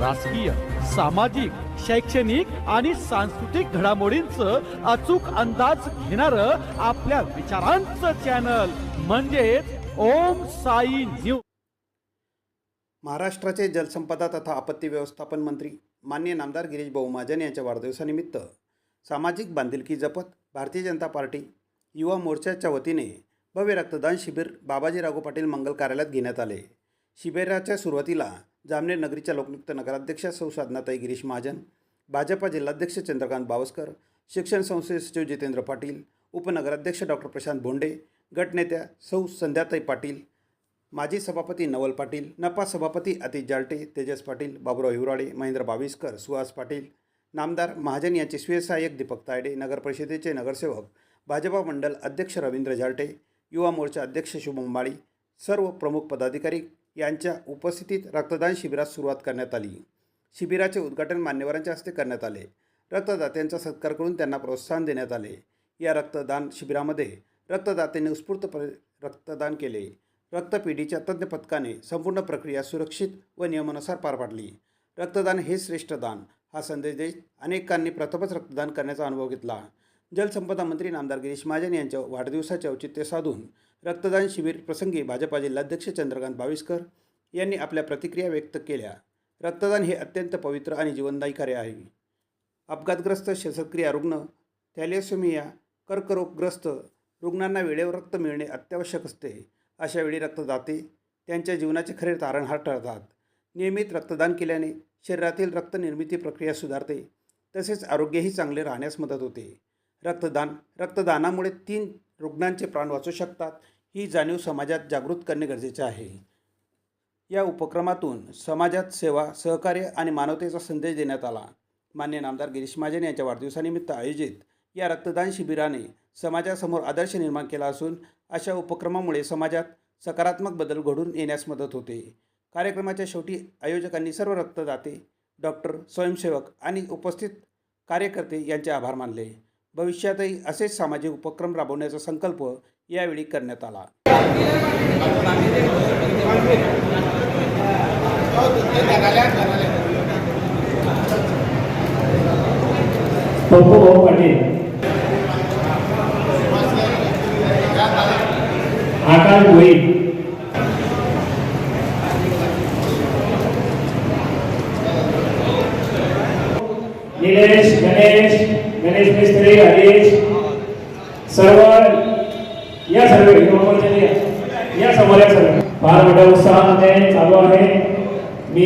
राजकीय, सामाजिक, शैक्षणिक आणि सांस्कृतिक घडामोडींचं अचूक अंदाज घेणारं आपल्या विचारांचं चॅनल म्हणजेच ओम साई न्यूज. महाराष्ट्राचे जलसंपदा तथा आपत्ती व्यवस्थापन मंत्री माननीय नामदार गिरीश भाऊ महाजन यांच्या वाढदिवसानिमित्त सामाजिक बांधिलकी जपत भारतीय जनता पार्टी युवा मोर्चाच्या वतीने भव्य रक्तदान शिबिर बाबाजी राघो पाटील मंगल कार्यालयात घेण्यात आले. शिबिराच्या सुरुवातीला जामनेर नगरीच्या लोकनियुक्त नगराध्यक्षा सौ साधनाताई गिरीश महाजन, भाजपा जिल्हाध्यक्ष चंद्रकांत बावस्कर, शिक्षण संस्थेचे सचिव जितेंद्र पाटील, उपनगराध्यक्ष डॉक्टर प्रशांत भोंडे, गटनेत्या सौ संध्याताई पाटील, माजी सभापती नवल पाटील, नपा सभापती अतिश जालटे, तेजस पाटील, बाबुराव हिवराडे, महेंद्र बाविस्कर, सुहास पाटील, नामदार महाजन यांचे स्वीय सहाय्यक दीपक तायडे, नगर परिषदेचे नगरसेवक, भाजपा मंडल अध्यक्ष रवींद्र जालटे, युवा मोर्चा अध्यक्ष शुभम माळी, सर्व प्रमुख पदाधिकारी यांच्या उपस्थितीत रक्तदान शिबिरास सुरुवात करण्यात आली. शिबिराचे उद्घाटन मान्यवरांच्या हस्ते करण्यात आले. रक्तदात्यांचा सत्कार करून त्यांना प्रोत्साहन देण्यात आले. या रक्तदान शिबिरामध्ये रक्तदात्यांनी उत्स्फूर्तपणे रक्तदान केले. रक्तपेढीच्या तज्ज्ञ पथकाने संपूर्ण प्रक्रिया सुरक्षित व नियमानुसार पार पाडली. रक्तदान हे श्रेष्ठ दान हा संदेश देत अनेकांनी प्रथमच रक्तदान करण्याचा अनुभव घेतला. जलसंपदा मंत्री नामदार गिरीश महाजन यांच्या वाढदिवसाचे औचित्य साधून रक्तदान शिबिर प्रसंगी भाजपा जिल्हाध्यक्ष चंद्रकांत बाविस्कर यांनी आपल्या प्रतिक्रिया व्यक्त केल्या. रक्तदान हे अत्यंत पवित्र आणि जीवनदायी कार्य आहे. अपघातग्रस्त, शस्त्रक्रिया रुग्ण, थॅलेसेमिया, कर्करोगग्रस्त रुग्णांना वेळेवर रक्त मिळणे अत्यावश्यक असते. अशा वेळी रक्तदाते त्यांच्या जीवनाचे खरे तारणहार ठरतात. नियमित रक्तदान केल्याने शरीरातील रक्तनिर्मिती प्रक्रिया सुधारते, तसेच आरोग्यही चांगले राहण्यास मदत होते. रक्तदानामुळे 3 रुग्णांचे प्राण वाचू शकतात ही जाणीव समाजात जागृत करणे गरजेचे आहे. या उपक्रमातून समाजात सेवा, सहकार्य आणि मानवतेचा संदेश देण्यात आला. माननीय नामदार गिरीश महाजन यांच्या वाढदिवसानिमित्त आयोजित या रक्तदान शिबिराने समाजासमोर आदर्श निर्माण केला असून अशा उपक्रमामुळे समाजात सकारात्मक बदल घडून येण्यास मदत होते. कार्यक्रमाच्या शेवटी आयोजकांनी सर्व रक्तदाते, डॉक्टर, स्वयंसेवक आणि उपस्थित कार्यकर्ते यांचे आभार मानले. भविष्यातही असेच सामाजिक उपक्रम राबवण्याचा संकल्प यावेळी करण्यात आला. आकाश भोई, निलेश, गणेश मिस्त्री, हरीश, सर्व या सर्व या समोर सर्व फार मोठ्या उत्साहामध्ये चालू आहे. मी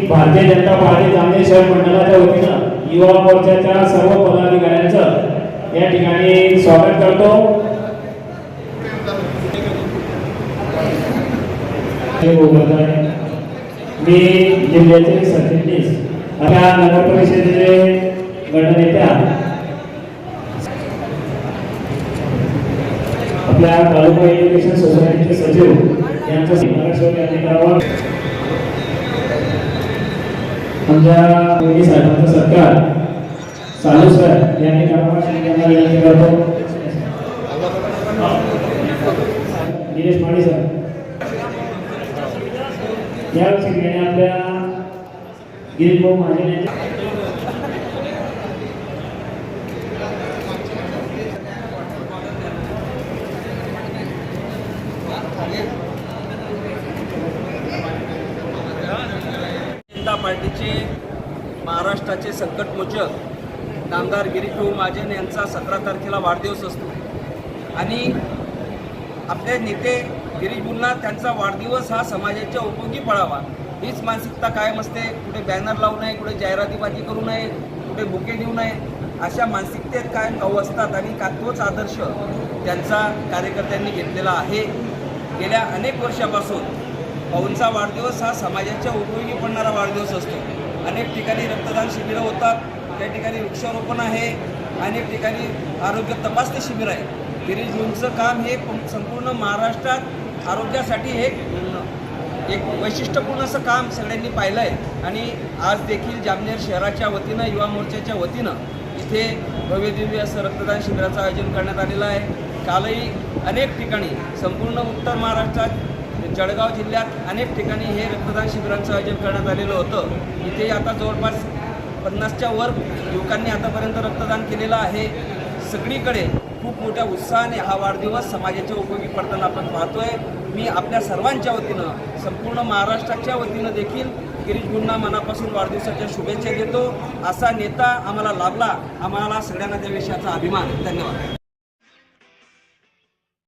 भारतीय जनता पार्टी जामनेर शहर मंडळाच्या वतीनं युवा मोर्चाच्या सर्व पदाधिकाऱ्यांचं या ठिकाणी स्वागत करतो. मी जिल्ह्याचे सरचिटणीस आपल्या नगर परिषदेचे गटनेत्या, आपल्या तालुका एज्युकेशन सोसायटीचे सचिव यांचा नगरसेवक यांनी करावा. आमच्या मोदी साहेबांचा सत्कार चालू सर यांनी करावा यांना विनंती करतो. निलेश माळी सर या ठिकाणी आपल्या गिरीश भाऊ महाजन यांच्या जनता पार्टीचे महाराष्ट्राचे संकटमोचक नामदार गिरीश भाऊ महाजन यांचा 17 तारखेला वाढदिवस असतो आणि आपले नेते गिरीश भाऊंना त्यांचा वाढदिवस हा समाजाच्या उपयोगी पडावा हीच मानसिकता कायम असते. कुठे बॅनर लावू नये, कुठे जाहिरातीबाजी करू नये, कुठे बुके देऊ नये, अशा मानसिकतेत कायम भाऊ असतात आणि तोच आदर्श त्यांचा कार्यकर्त्यांनी घेतलेला आहे. गेल्या अनेक वर्षापासून भाऊंचा वाढदिवस हा समाजाच्या उपयोगी पडणारा वाढदिवस असतो. अनेक ठिकाणी रक्तदान शिबिरं होतात, त्या ठिकाणी वृक्षारोपण आहे, अनेक ठिकाणी आरोग्य तपासणी शिबिर आहे. गिरीश भाऊंचं काम हे संपूर्ण महाराष्ट्रात आरोग्यासाठी एक वैशिष्ट्यपूर्ण असं काम सगळ्यांनी पाहिलं आहे आणि आज देखील जामनेर शहराच्या वतीनं, युवा मोर्चाच्या वतीनं इथे भव्यदिव्य असं रक्तदान शिबिराचं आयोजन करण्यात आलेलं आहे. कालही अनेक ठिकाणी संपूर्ण उत्तर महाराष्ट्रात जळगाव जिल्ह्यात अनेक ठिकाणी हे रक्तदान शिबिरांचं आयोजन करण्यात आलेलं होतं. इथे आता जवळपास 50च्या वर युवकांनी आतापर्यंत रक्तदान केलेलं आहे. सगळीकडे खूप मोठ्या उत्साहाने हा वाढदिवस समाजाच्या उपयोगी पडताना आपण पाहतोय. मी आपल्या सर्वांच्या वतीनं, संपूर्ण महाराष्ट्राच्या वतीनं देखील गिरीश भाऊंना मनापासून वाढदिवसाच्या शुभेच्छा देतो. असा नेता आम्हाला लाभला, आम्हाला सगळ्यांना त्या विषयाचा अभिमान. धन्यवाद.